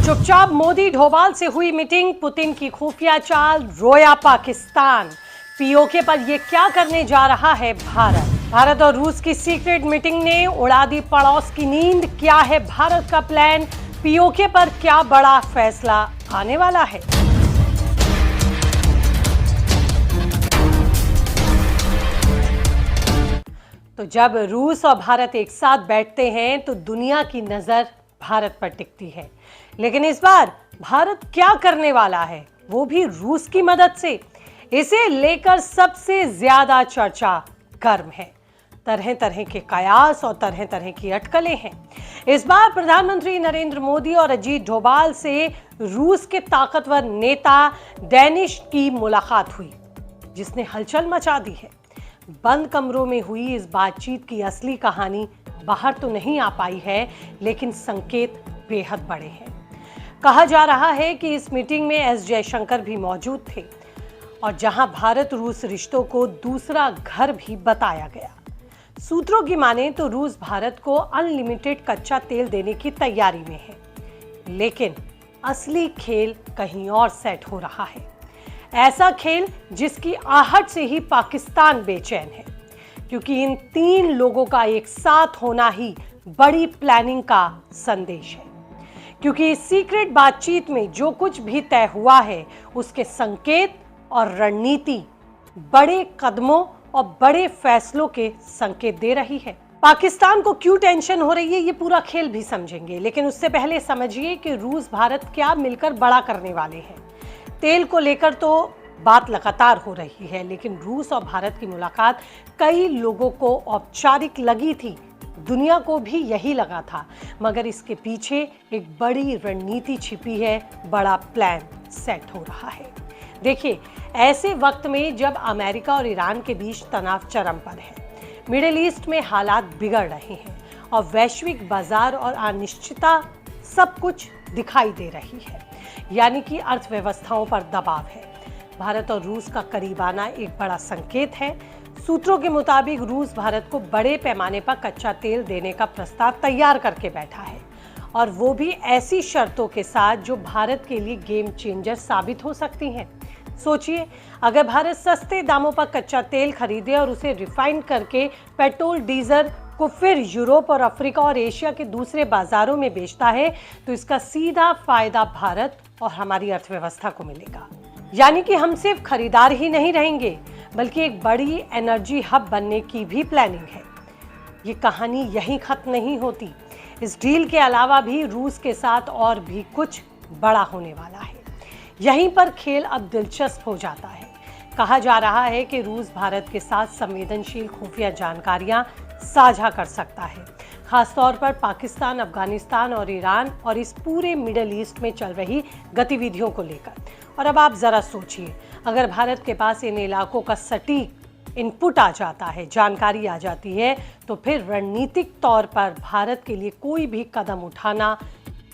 चुपचाप मोदी डोभाल से हुई मीटिंग, पुतिन की खुफिया चाल, रोया पाकिस्तान। पीओके पर ये क्या करने जा रहा है भारत और रूस की सीक्रेट मीटिंग ने उड़ा दी पड़ोस की नींद। क्या है भारत का प्लान? पीओके पर क्या बड़ा फैसला आने वाला है? तो जब रूस और भारत एक साथ बैठते हैं तो दुनिया की नजर भारत पर टिकती है। लेकिन इस बार भारत क्या करने वाला है, वो भी रूस की मदद से? इसे लेकर सबसे ज्यादा चर्चा गर्म है। तरह तरह के कयास और तरह तरह की अटकलें हैं। इस बार प्रधानमंत्री नरेंद्र मोदी और अजीत डोभाल से रूस के ताकतवर नेता डेनिस की मुलाकात हुई, जिसने हलचल मचा दी है। बंद कमरों में हुई इस बातचीत की असली कहानी बाहर तो नहीं आ पाई है, लेकिन संकेत बेहद बड़े हैं। कहा जा रहा है कि इस मीटिंग में एस जयशंकर भी मौजूद थे और जहां भारत रूस रिश्तों को दूसरा घर भी बताया गया। सूत्रों की माने तो रूस भारत को अनलिमिटेड कच्चा तेल देने की तैयारी में है, लेकिन असली खेल कहीं और सेट हो रहा है। ऐसा खेल जिसकी आहट से ही पाकिस्तान बेचैन है, क्योंकि इन तीन लोगों का एक साथ होना ही बड़ी प्लानिंग का संदेश है। क्योंकि इस सीक्रेट बातचीत में जो कुछ भी तय हुआ है, उसके संकेत और रणनीति बड़े कदमों और बड़े फैसलों के संकेत दे रही है। पाकिस्तान को क्यों टेंशन हो रही है, ये पूरा खेल भी समझेंगे, लेकिन उससे पहले समझिए कि रूस भारत क्या मिलकर बड़ा करने वाले हैं। तेल को लेकर तो बात लगातार हो रही है, लेकिन रूस और भारत की मुलाकात कई लोगों को औपचारिक लगी थी, दुनिया को भी यही लगा था, मगर इसके पीछे एक बड़ी रणनीति छिपी है, बड़ा प्लान सेट हो रहा है। देखिए, ऐसे वक्त में जब अमेरिका और ईरान के बीच तनाव चरम पर है, मिडिल ईस्ट में हालात बिगड़ रहे हैं और वैश्विक बाजार और अनिश्चितता सब कुछ दिखाई दे रही है, यानी कि अर्थव्यवस्थाओं पर दबाव है। भारत और रूस का करीब आना एक बड़ा संकेत है। सूत्रों के मुताबिक रूस भारत को बड़े पैमाने पर कच्चा तेल देने का प्रस्ताव तैयार करके बैठा है, और वो भी ऐसी शर्तों के साथ जो भारत के लिए गेम चेंजर साबित हो सकती हैं। सोचिए, अगर भारत सस्ते दामों पर कच्चा तेल खरीदे और उसे रिफाइन करके पेट्रोल डीजल को फिर यूरोप और अफ्रीका और एशिया के दूसरे बाजारों में बेचता है, तो इसका सीधा फायदा भारत और हमारी अर्थव्यवस्था को मिलेगा। यानी कि हम सिर्फ खरीदार ही नहीं रहेंगे, बल्कि एक बड़ी एनर्जी हब बनने की भी प्लानिंग है। ये कहानी यहीं खत्म नहीं होती। इस डील के अलावा भी रूस के साथ और भी कुछ बड़ा होने वाला है। यहीं पर खेल अब दिलचस्प हो जाता है। कहा जा रहा है कि रूस भारत के साथ संवेदनशील खुफिया जानकारियां साझा कर सकता है, खासतौर पर पाकिस्तान, अफगानिस्तान और ईरान और इस पूरे मिडिल ईस्ट में चल रही गतिविधियों को लेकर। और अब आप जरा सोचिए, अगर भारत के पास इन इलाकों का सटीक इनपुट आ जाता है, जानकारी आ जाती है, तो फिर रणनीतिक तौर पर भारत के लिए कोई भी कदम उठाना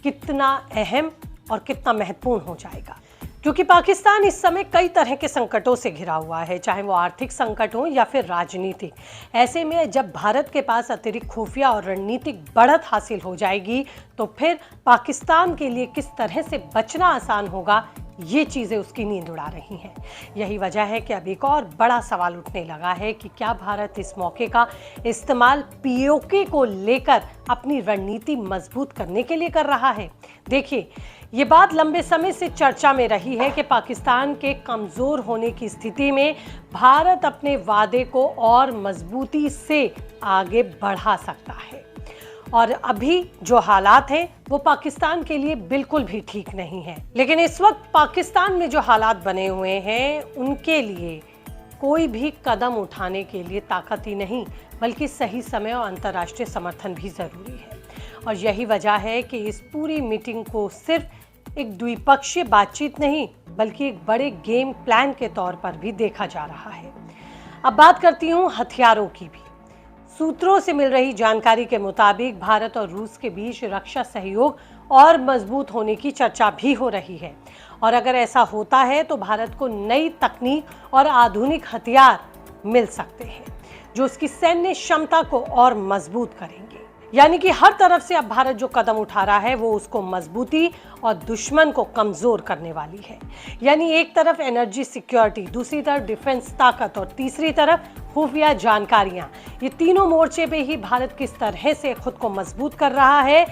कितना अहम और कितना महत्वपूर्ण हो जाएगा। क्योंकि पाकिस्तान इस समय कई तरह के संकटों से घिरा हुआ है, चाहे वो आर्थिक संकट हो या फिर राजनीतिक। ऐसे में जब भारत के पास अतिरिक्त खुफिया और रणनीतिक बढ़त हासिल हो जाएगी, तो फिर पाकिस्तान के लिए किस तरह से बचना आसान होगा, ये चीज़ें उसकी नींद उड़ा रही हैं। यही वजह है कि अब एक और बड़ा सवाल उठने लगा है कि क्या भारत इस मौके का इस्तेमाल पीओके को लेकर अपनी रणनीति मजबूत करने के लिए कर रहा है। देखिए, ये बात लंबे समय से चर्चा में रही है कि पाकिस्तान के कमज़ोर होने की स्थिति में भारत अपने वादे को और मजबूती से आगे बढ़ा सकता है। और अभी जो हालात हैं वो पाकिस्तान के लिए बिल्कुल भी ठीक नहीं है। लेकिन इस वक्त पाकिस्तान में जो हालात बने हुए हैं, उनके लिए कोई भी कदम उठाने के लिए ताकत ही नहीं, बल्कि सही समय और अंतर्राष्ट्रीय समर्थन भी ज़रूरी है। और यही वजह है कि इस पूरी मीटिंग को सिर्फ एक द्विपक्षीय बातचीत नहीं, बल्कि एक बड़े गेम प्लान के तौर पर भी देखा जा रहा है। अब बात करती हूँ हथियारों की भी। सूत्रों से मिल रही जानकारी के मुताबिक भारत और रूस के बीच रक्षा सहयोग और मजबूत होने की चर्चा भी हो रही है, और अगर ऐसा होता है तो भारत को नई तकनीक और आधुनिक हथियार मिल सकते हैं, जो उसकी सैन्य क्षमता को और मजबूत करेंगे। यानी कि हर तरफ से अब भारत जो कदम उठा रहा है वो उसको मजबूती और दुश्मन को कमजोर करने वाली है। यानी एक तरफ एनर्जी सिक्योरिटी, दूसरी तरफ डिफेंस ताकत और तीसरी तरफ खुफिया जानकारियां। ये तीनों मोर्चे पे ही भारत किस तरह से खुद को मजबूत कर रहा है,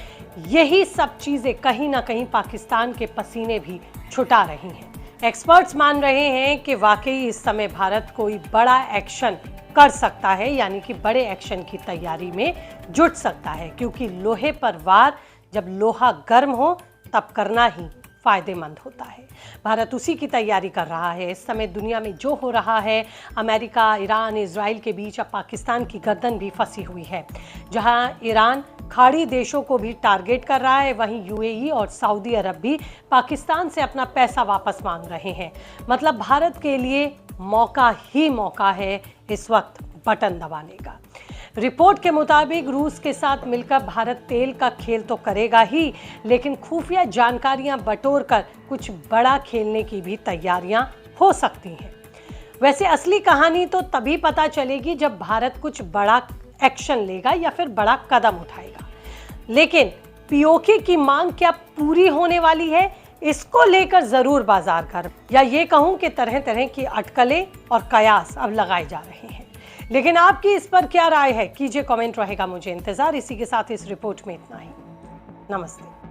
यही सब चीजें कहीं ना कहीं पाकिस्तान के पसीने भी छुटा रही हैं। एक्सपर्ट्स मान रहे हैं कि वाकई इस समय भारत कोई बड़ा एक्शन कर सकता है, यानी कि बड़े एक्शन की तैयारी में जुट सकता है, क्योंकि लोहे पर वार जब लोहा गर्म हो तब करना ही फायदेमंद होता है। भारत उसी की तैयारी कर रहा है। इस समय दुनिया में जो हो रहा है, अमेरिका, ईरान, इजराइल के बीच अब पाकिस्तान की गर्दन भी फंसी हुई है। जहां ईरान खाड़ी देशों को भी टारगेट कर रहा है, वहीं यूएई और सऊदी अरब भी पाकिस्तान से अपना पैसा वापस मांग रहे हैं। मतलब भारत के लिए मौका ही मौका है इस वक्त बटन दबाने का। रिपोर्ट के मुताबिक रूस के साथ मिलकर भारत तेल का खेल तो करेगा ही, लेकिन खुफिया जानकारियां बटोरकर कुछ बड़ा खेलने की भी तैयारियां हो सकती हैं। वैसे असली कहानी तो तभी पता चलेगी जब भारत कुछ बड़ा एक्शन लेगा या फिर बड़ा कदम उठाएगा। लेकिन पीओके की मांग क्या पूरी होने वाली है, इसको लेकर जरूर बाजार गर्म, या ये कहूं कि तरह तरह की अटकलें और कयास अब लगाए जा रहे हैं। लेकिन आपकी इस पर क्या राय है, कीजिए कमेंट, रहेगा मुझे इंतजार। इसी के साथ इस रिपोर्ट में इतना ही। नमस्ते।